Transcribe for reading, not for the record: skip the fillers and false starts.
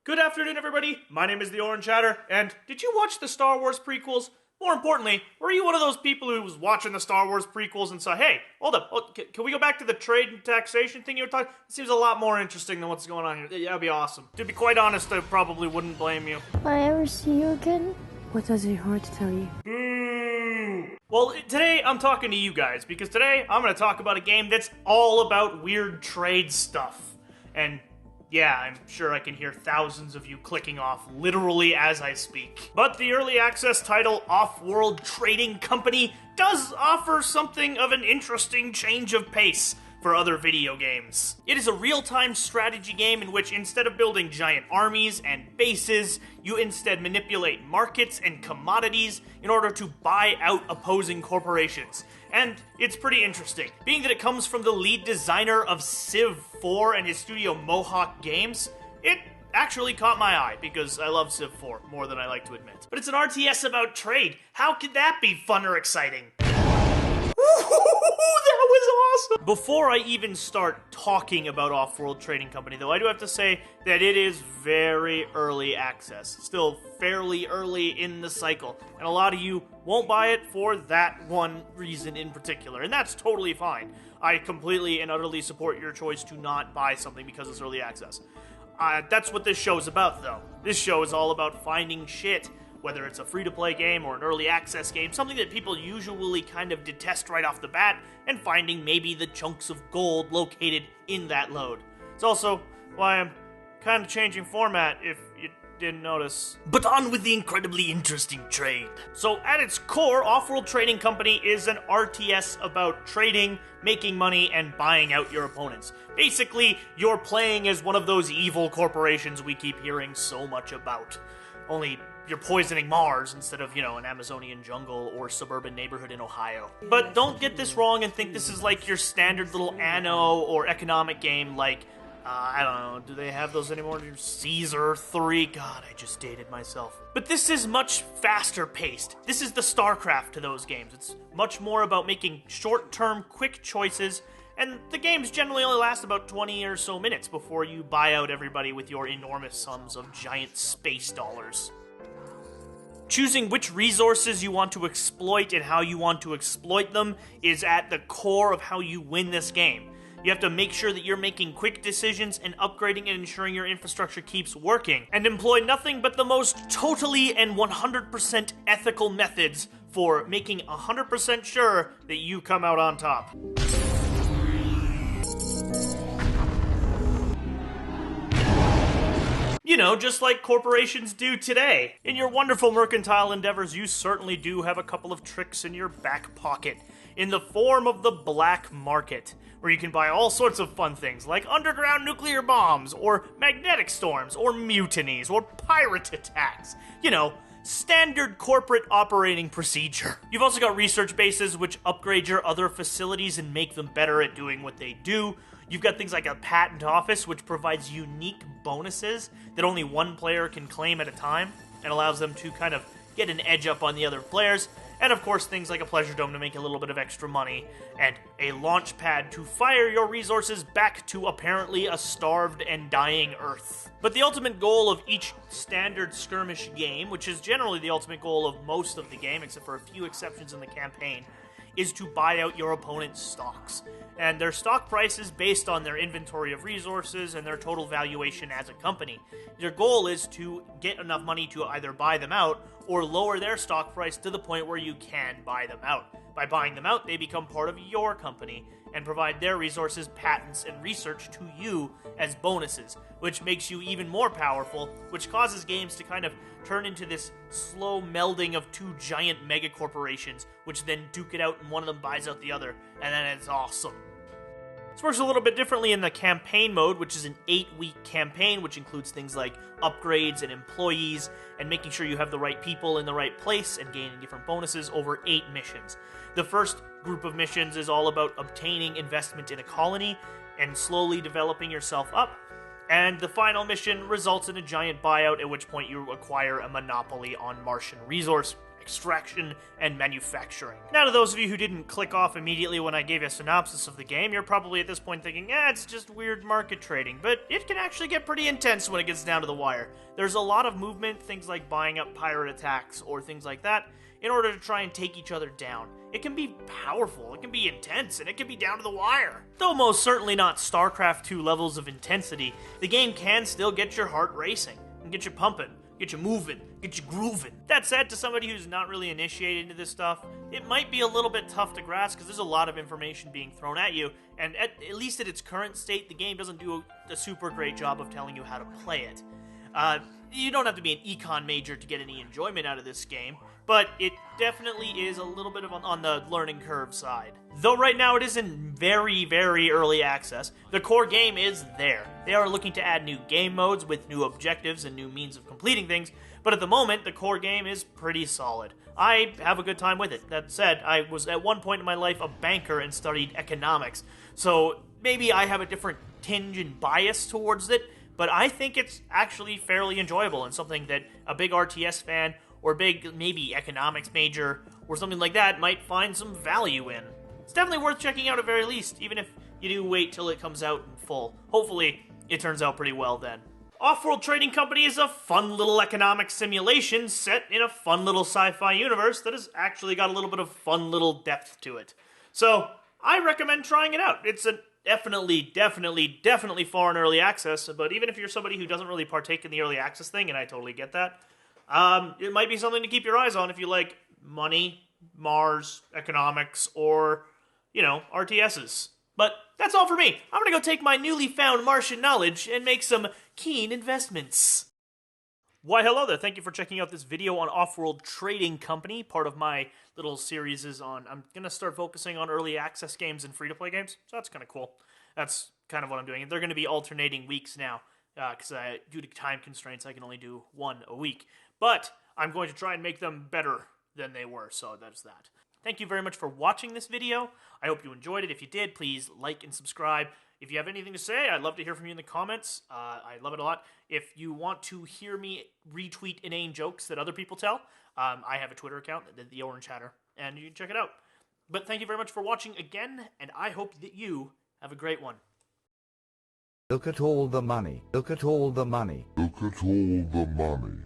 Good afternoon, everybody. My name is the Orange Hatter, and did you watch the Star Wars prequels? More importantly, were you one of those people who was watching the Star Wars prequels and saw, hey, hold up, can we go back to the trade and taxation thing you were talking? It seems a lot more interesting than what's going on here. Yeah, that'd be awesome. To be quite honest, I probably wouldn't blame you. Will I ever see you again? What does your heart tell you? Boo! Well, today I'm talking to you guys, because today I'm going to talk about a game that's all about weird trade stuff. And yeah, I'm sure I can hear thousands of you clicking off literally as I speak. But the early access title Offworld Trading Company does offer something of an interesting change of pace for other video games. It is a real-time strategy game in which instead of building giant armies and bases, you instead manipulate markets and commodities in order to buy out opposing corporations. And it's pretty interesting. Being that it comes from the lead designer of Civ 4 and his studio Mohawk Games, it actually caught my eye because I love Civ 4 more than I like to admit. But it's an RTS about trade. How could that be fun or exciting? That was awesome! Before I even start talking about Offworld Trading Company, though, I do have to say that it is very early access. Still fairly early in the cycle. And a lot of you won't buy it for that one reason in particular. And that's totally fine. I completely and utterly support your choice to not buy something because it's early access. That's what this show is about, though. This show is all about finding shit. Whether it's a free-to-play game or an early access game, something that people usually kind of detest right off the bat, and finding maybe the chunks of gold located in that load. It's also why I'm kind of changing format, if you didn't notice. But on with the incredibly interesting trade. So at its core, Offworld Trading Company is an RTS about trading, making money, and buying out your opponents. Basically, you're playing as one of those evil corporations we keep hearing so much about. Only you're poisoning Mars instead of, an Amazonian jungle or suburban neighborhood in Ohio. But don't get this wrong and think this is like your standard little Anno or economic game like, I don't know, do they have those anymore? Caesar 3? God, I just dated myself. But this is much faster paced. This is the StarCraft to those games. It's much more about making short-term, quick choices, and the games generally only last about 20 or so minutes before you buy out everybody with your enormous sums of giant space dollars. Choosing which resources you want to exploit and how you want to exploit them is at the core of how you win this game. You have to make sure that you're making quick decisions and upgrading and ensuring your infrastructure keeps working, and employ nothing but the most totally and 100% ethical methods for making 100% sure that you come out on top. Just like corporations do today. In your wonderful mercantile endeavors, you certainly do have a couple of tricks in your back pocket, in the form of the black market, where you can buy all sorts of fun things, like underground nuclear bombs, or magnetic storms, or mutinies, or pirate attacks. Standard corporate operating procedure. You've also got research bases, which upgrade your other facilities and make them better at doing what they do. You've got things like a patent office, which provides unique bonuses that only one player can claim at a time, and allows them to kind of get an edge up on the other players. And of course, things like a pleasure dome to make a little bit of extra money, and a launch pad to fire your resources back to apparently a starved and dying Earth. But the ultimate goal of each standard skirmish game, which is generally the ultimate goal of most of the game, except for a few exceptions in the campaign, is to buy out your opponent's stocks. And their stock price is based on their inventory of resources and their total valuation as a company. Your goal is to get enough money to either buy them out or lower their stock price to the point where you can buy them out. By buying them out, they become part of your company and provide their resources, patents, and research to you as bonuses, which makes you even more powerful, which causes games to kind of turn into this slow melding of two giant mega corporations, which then duke it out and one of them buys out the other, and then it's awesome. This works a little bit differently in the campaign mode, which is an 8-week campaign, which includes things like upgrades and employees, and making sure you have the right people in the right place, and gaining different bonuses over 8 missions. The first group of missions is all about obtaining investment in a colony, and slowly developing yourself up, and the final mission results in a giant buyout, at which point you acquire a monopoly on Martian resource extraction and manufacturing. Now, to those of you who didn't click off immediately when I gave you a synopsis of the game, you're probably at this point thinking, it's just weird market trading, but it can actually get pretty intense when it gets down to the wire. There's a lot of movement, things like buying up pirate attacks or things like that, in order to try and take each other down. It can be powerful, it can be intense, and it can be down to the wire. Though most certainly not StarCraft 2 levels of intensity, the game can still get your heart racing, and get you pumping, get you moving, get you grooving. That said, to somebody who's not really initiated into this stuff, it might be a little bit tough to grasp because there's a lot of information being thrown at you, and at least at its current state, the game doesn't do a super great job of telling you how to play it. You don't have to be an econ major to get any enjoyment out of this game, but it definitely is a little bit of on the learning curve side. Though right now it is in very, very early access, the core game is there. They are looking to add new game modes with new objectives and new means of completing things, but at the moment, the core game is pretty solid. I have a good time with it. That said, I was at one point in my life a banker and studied economics, so maybe I have a different tinge and bias towards it, but I think it's actually fairly enjoyable and something that a big RTS fan or big, maybe, economics major or something like that might find some value in. It's definitely worth checking out at very least, even if you do wait till it comes out in full. Hopefully, it turns out pretty well then. Offworld Trading Company is a fun little economic simulation set in a fun little sci-fi universe that has actually got a little bit of fun little depth to it. So, I recommend trying it out. It's a definitely far in early access, but even if you're somebody who doesn't really partake in the early access thing, and I totally get that, it might be something to keep your eyes on if you like money, Mars, economics, or, RTSs. But that's all for me. I'm gonna go take my newly found Martian knowledge and make some keen investments. Why, hello there. Thank you for checking out this video on Offworld Trading Company. Part of my little series is on, I'm going to start focusing on early access games and free-to-play games, so that's kind of cool. That's kind of what I'm doing. They're going to be alternating weeks now, because due to time constraints, I can only do one a week. But I'm going to try and make them better than they were, so that's that. Thank you very much for watching this video. I hope you enjoyed it. If you did, please like and subscribe. If you have anything to say, I'd love to hear from you in the comments. I love it a lot. If you want to hear me retweet inane jokes that other people tell, I have a Twitter account, the Orange Hatter, and you can check it out. But thank you very much for watching again, and I hope that you have a great one. Look at all the money. Look at all the money. Look at all the money.